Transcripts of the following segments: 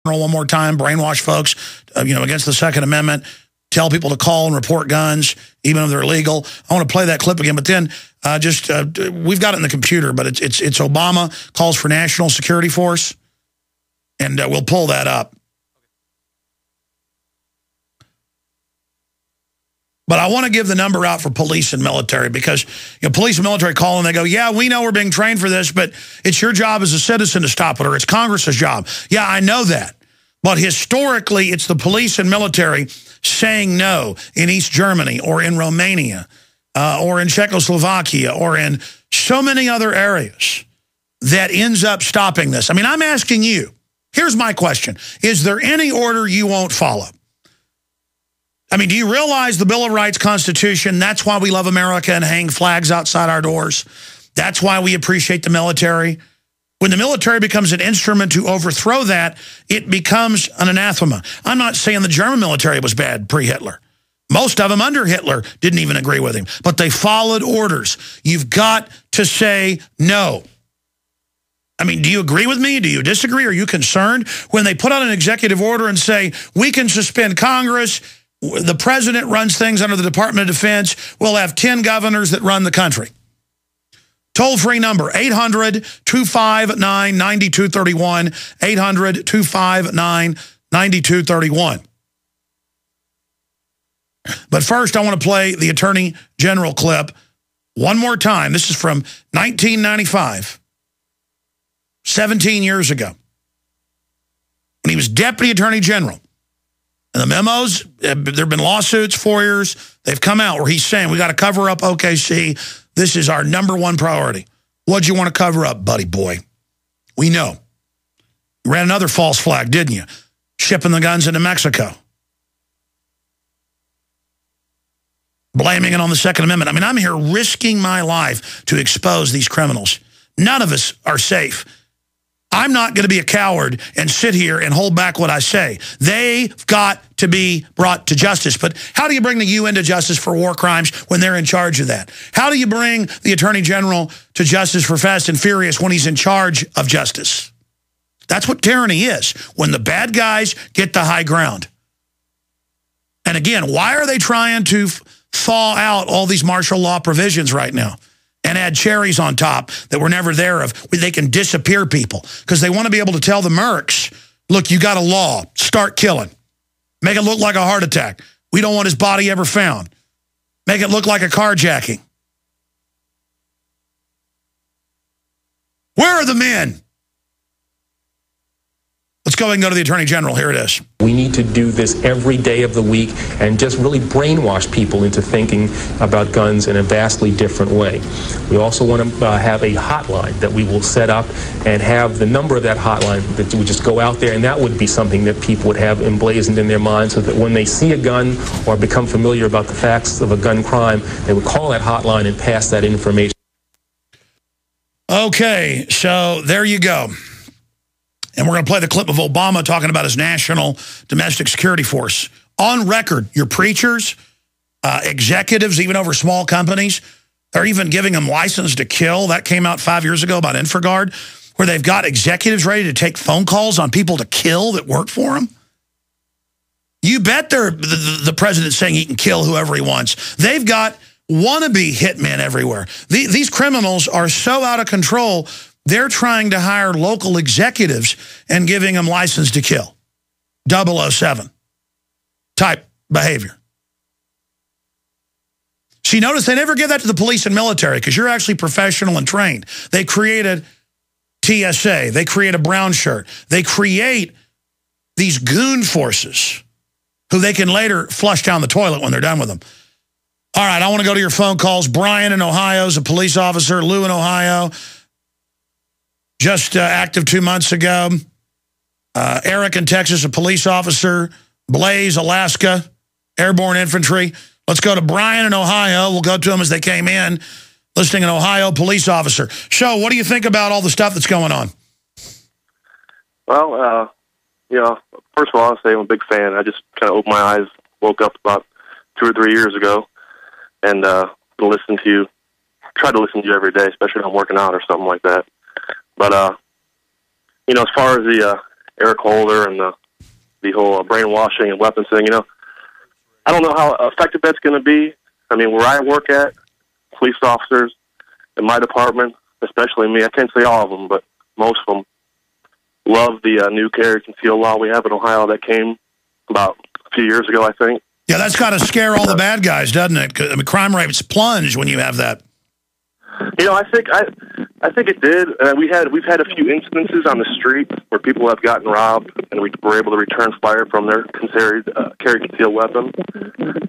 one more time, brainwash folks, against the Second Amendment, tell people to call and report guns, even if they're illegal. I want to play that clip again, but then we've got it in the computer, but it's Obama calls for national security force, and we'll pull that up. But I want to give the number out for police and military because police and military call and they go, yeah, we know we're being trained for this, but it's your job as a citizen to stop it, or it's Congress's job. Yeah, I know that. But historically, it's the police and military saying no in East Germany or in Romania or in Czechoslovakia or in so many other areas that ends up stopping this. I mean, I'm asking you, here's my question. Is there any order you won't follow? I mean, do you realize the Bill of Rights, Constitution, that's why we love America and hang flags outside our doors? That's why we appreciate the military. When the military becomes an instrument to overthrow that, it becomes an anathema. I'm not saying the German military was bad pre-Hitler. Most of them under Hitler didn't even agree with him, but they followed orders. You've got to say no. I mean, do you agree with me? Do you disagree? Are you concerned when they put out an executive order and say, we can suspend Congress, the president runs things under the Department of Defense, we'll have 10 governors that run the country? Toll-free number, 800-259-9231, 800-259-9231. But first, I want to play the Attorney General clip one more time. This is from 1995, 17 years ago, when he was Deputy Attorney General. And the memos, there have been lawsuits, FOIAs, they've come out where he's saying, we got to cover up OKC. This is our #1 priority. What'd you want to cover up, buddy boy? We know. You ran another false flag, didn't you? Shipping the guns into Mexico. Blaming it on the Second Amendment. I mean, I'm here risking my life to expose these criminals. None of us are safe. I'm not going to be a coward and sit here and hold back what I say. They've got to be brought to justice. But how do you bring the UN to justice for war crimes when they're in charge of that? How do you bring the Attorney General to justice for Fast and Furious when he's in charge of justice? That's what tyranny is, when the bad guys get the high ground. And again, why are they trying to thaw out all these martial law provisions right now and add cherries on top that were never there of where they can disappear people? Because they want to be able to tell the mercs, look, you got a law, start killing. Make it look like a heart attack. We don't want his body ever found. Make it look like a carjacking. Where are the men? Let's go ahead and go to the Attorney General. Here it is. We need to do this every day of the week and just really brainwash people into thinking about guns in a vastly different way. We also want to have a hotline that we will set up and have the number of that hotline that would just go out there, and that would be something that people would have emblazoned in their minds so that when they see a gun or become familiar about the facts of a gun crime, they would call that hotline and pass that information. Okay, so there you go. And we're going to play the clip of Obama talking about his national domestic security force. On record, your preachers, executives, even over small companies, they're even giving them license to kill. That came out 5 years ago about InfraGard, where they've got executives ready to take phone calls on people to kill that work for them. You bet the president's saying he can kill whoever he wants. They've got wannabe hitmen everywhere. These criminals are so out of control, they're trying to hire local executives and giving them license to kill. 007 type behavior. See, notice they never give that to the police and military because you're actually professional and trained. They created TSA. They create a brown shirt. They create these goon forces who they can later flush down the toilet when they're done with them. All right, I want to go to your phone calls. Brian in Ohio is a police officer. Lou in Ohio, just active 2 months ago. Eric in Texas, a police officer. Blaze, Alaska, airborne infantry. Let's go to Brian in Ohio. We'll go to them as they came in. Listening, an Ohio police officer. So, what do you think about all the stuff that's going on? Well, first of all, I'll say I'm a big fan. I just kind of opened my eyes, woke up about 2 or 3 years ago, and try to listen to you every day, especially when I'm working out or something like that. But, as far as the Eric Holder and the whole brainwashing and weapons thing. I don't know how effective that's going to be. I mean, where I work at, police officers in my department, especially me, I can't say all of them, but most of them love the new carry conceal law we have in Ohio that came about a few years ago, I think. Yeah, that's got to scare all the bad guys, doesn't it? I mean, crime rates plunge when you have that. I think it did. We've had a few instances on the street where people have gotten robbed, and we were able to return fire from their carry concealed weapon.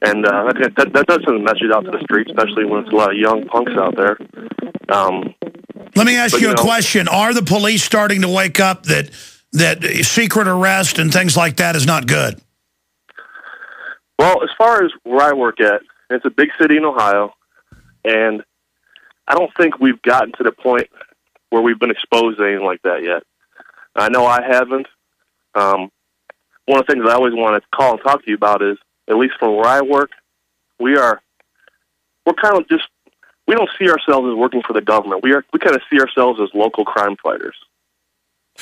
And that does send a message out to the street, especially when it's a lot of young punks out there. Let me ask you a question. Are the police starting to wake up that secret arrest and things like that is not good? Well, as far as where I work at, it's a big city in Ohio, and I don't think we've gotten to the point where we've been exposed to anything like that yet. I know I haven't. One of the things I always want to call and talk to you about is, at least from where I work, we're kind of just, we don't see ourselves as working for the government. We kind of see ourselves as local crime fighters.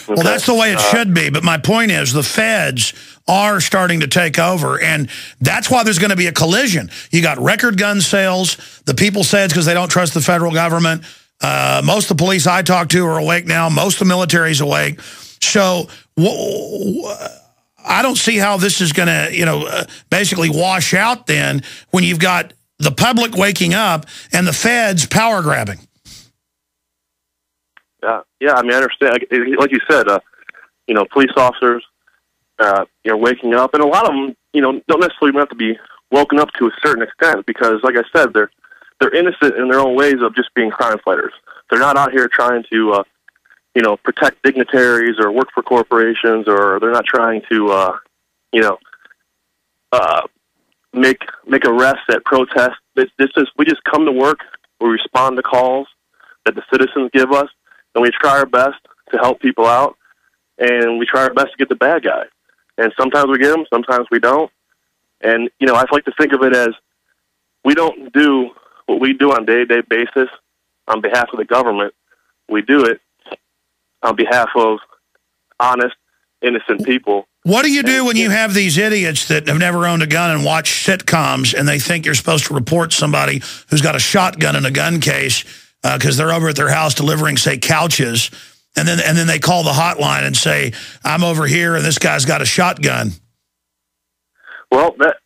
Okay? Well, that's the way it should be. But my point is the feds are starting to take over, and that's why there's going to be a collision. You got record gun sales. The people say it's because they don't trust the federal government. Most of the police I talk to are awake now. Most of the military's awake. So I don't see how this is going to, basically wash out then when you've got the public waking up and the feds power grabbing. Yeah. I mean, I understand. Like you said, police officers, waking up, and a lot of them, don't necessarily have to be woken up to a certain extent because, like I said, they're innocent in their own ways of just being crime fighters. They're not out here trying to, protect dignitaries or work for corporations, or they're not trying to, make arrests at protests. We just come to work. We respond to calls that the citizens give us, and we try our best to help people out, and we try our best to get the bad guy. And sometimes we get them, sometimes we don't. And, I like to think of it as we don't do what we do on a day-to-day basis on behalf of the government. We do it on behalf of honest, innocent people. What do you do when you have these idiots that have never owned a gun and watch sitcoms and they think you're supposed to report somebody who's got a shotgun in a gun case because they're over at their house delivering, say, couches, and then they call the hotline and say, I'm over here and this guy's got a shotgun? Well, that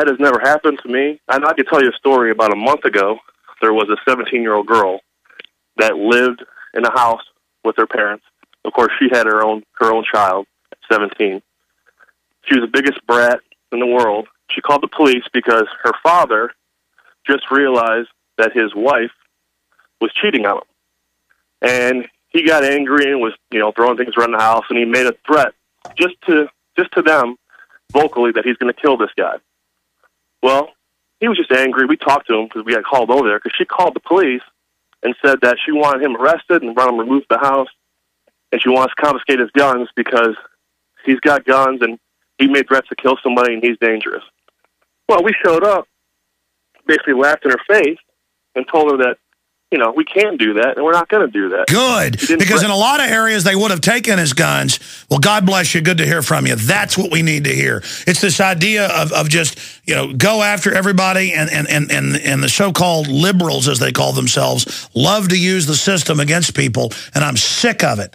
has never happened to me. I could tell you a story. About a month ago, there was a 17-year-old girl that lived in a house with her parents. Of course, she had her own child at 17. She was the biggest brat in the world. She called the police because her father just realized that his wife was cheating on him. And he got angry and was, throwing things around the house, and he made a threat just to them vocally that he's going to kill this guy. Well, he was just angry. We talked to him because we got called over there because she called the police and said that she wanted him arrested and want him removed from the house, and she wants to confiscate his guns because he's got guns and he made threats to kill somebody and he's dangerous. Well, we showed up, basically laughed in her face, and told her that, we can't do that, and we're not going to do that. Good, because in a lot of areas they would have taken his guns. Well, God bless you. Good to hear from you. That's what we need to hear. It's this idea of just, go after everybody, and the so-called liberals, as they call themselves, love to use the system against people, and I'm sick of it.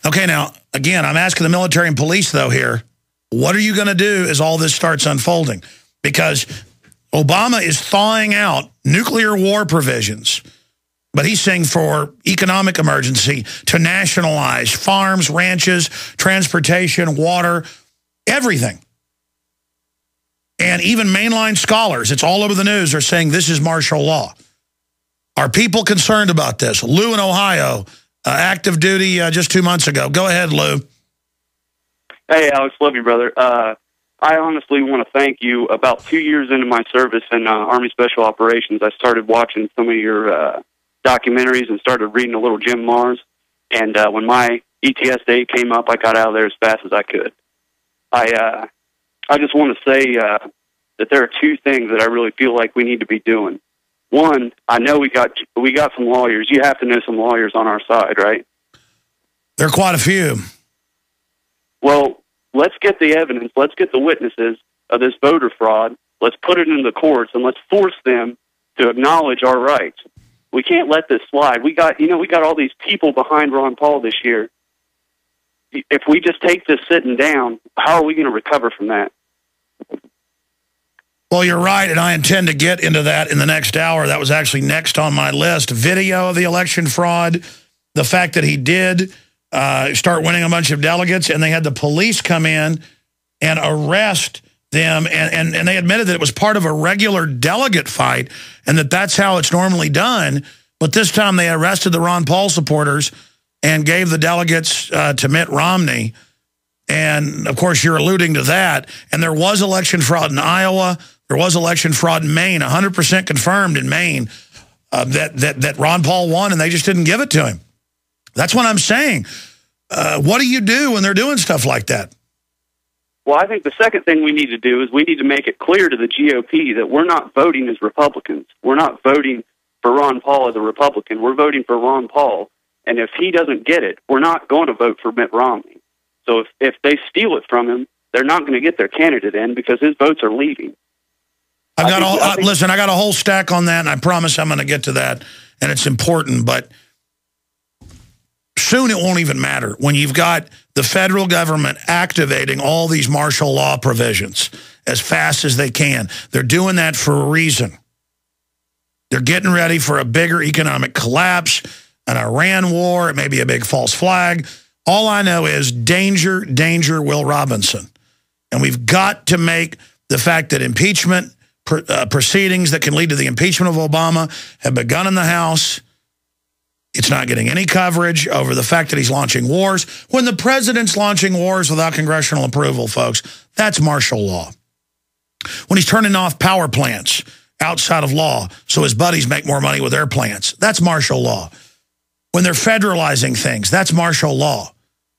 Okay, now, again, I'm asking the military and police, though, here, what are you going to do as all this starts unfolding? Because Obama is thawing out nuclear war provisions, but he's saying for economic emergency to nationalize farms, ranches, transportation, water, everything. And even mainline scholars, it's all over the news, are saying this is martial law. Are people concerned about this? Lou in Ohio, active duty just 2 months ago. Go ahead, Lou. Hey, Alex, love you, brother. I honestly want to thank you. About 2 years into my service in Army Special Operations, I started watching some of your documentaries and started reading a little Jim Mars. And when my ETS date came up, I got out of there as fast as I could. I just want to say that there are two things that I really feel like we need to be doing. One, I know we got some lawyers. You have to know some lawyers on our side, right? There are quite a few. Well, let's get the evidence. Let's get the witnesses of this voter fraud. Let's put it in the courts, and let's force them to acknowledge our rights. We can't let this slide. We got all these people behind Ron Paul this year. If we just take this sitting down, how are we going to recover from that? Well, you're right, and I intend to get into that in the next hour. That was actually next on my list. Video of the election fraud, the fact that he did start winning a bunch of delegates, and they had the police come in and arrest them, and they admitted that it was part of a regular delegate fight, and that's how it's normally done. But this time they arrested the Ron Paul supporters and gave the delegates to Mitt Romney. And, of course, you're alluding to that. And there was election fraud in Iowa. There was election fraud in Maine, 100% confirmed in Maine, that Ron Paul won, and they just didn't give it to him. That's what I'm saying. What do you do when they're doing stuff like that? Well, I think the second thing we need to do is we need to make it clear to the GOP that we're not voting as Republicans. We're not voting for Ron Paul as a Republican. We're voting for Ron Paul. And if he doesn't get it, we're not going to vote for Mitt Romney. So if they steal it from him, they're not going to get their candidate in because his votes are leaving. Listen, I got a whole stack on that, and I promise I'm going to get to that, and it's important, but soon it won't even matter when you've got the federal government activating all these martial law provisions as fast as they can. They're doing that for a reason. They're getting ready for a bigger economic collapse, an Iran war, it may be a big false flag. All I know is danger, danger, Will Robinson. And we've got to make the fact that impeachment proceedings that can lead to the impeachment of Obama have begun in the House. It's not getting any coverage over the fact that he's launching wars. When the president's launching wars without congressional approval, folks, that's martial law. When he's turning off power plants outside of law so his buddies make more money with their plants, that's martial law. When they're federalizing things, that's martial law.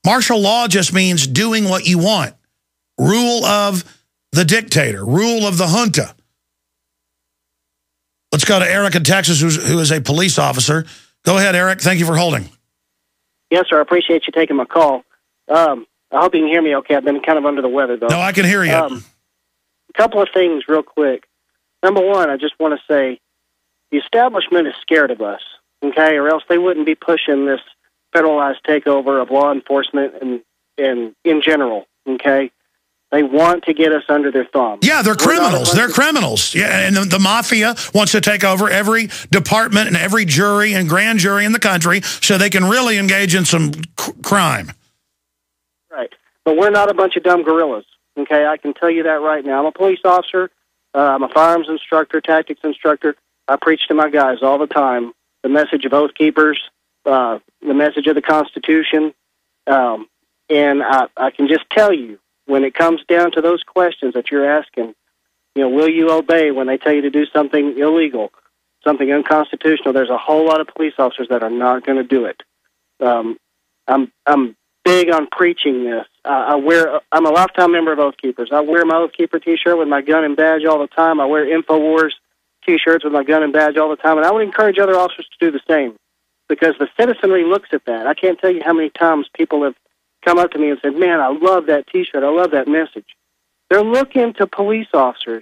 Martial law just means doing what you want. Rule of the dictator, rule of the junta. Let's go to Eric in Texas, who is a police officer. Go ahead, Eric. Thank you for holding. Yes, sir. I appreciate you taking my call. I hope you can hear me okay. I've been kind of under the weather, though. No, I can hear you. A couple of things real quick. Number one, I just want to say the establishment is scared of us, okay, or else they wouldn't be pushing this federalized takeover of law enforcement and in general, okay? They want to get us under their thumb. Yeah, they're criminals. They're criminals. Yeah, and the mafia wants to take over every department and every jury and grand jury in the country so they can really engage in some crime. Right. But we're not a bunch of dumb gorillas, okay? I can tell you that right now. I'm a police officer. I'm a firearms instructor, tactics instructor. I preach to my guys all the time the message of Oath Keepers, the message of the Constitution, and I can just tell you, when it comes down to those questions that you're asking, will you obey when they tell you to do something illegal, something unconstitutional? There's a whole lot of police officers that are not going to do it. I'm big on preaching this. I'm a lifetime member of Oath Keepers. I wear my Oath Keeper T-shirt with my gun and badge all the time. I wear InfoWars T-shirts with my gun and badge all the time, and I would encourage other officers to do the same because the citizenry looks at that. I can't tell you how many times people have come up to me and said, man, I love that T-shirt. I love that message. They're looking to police officers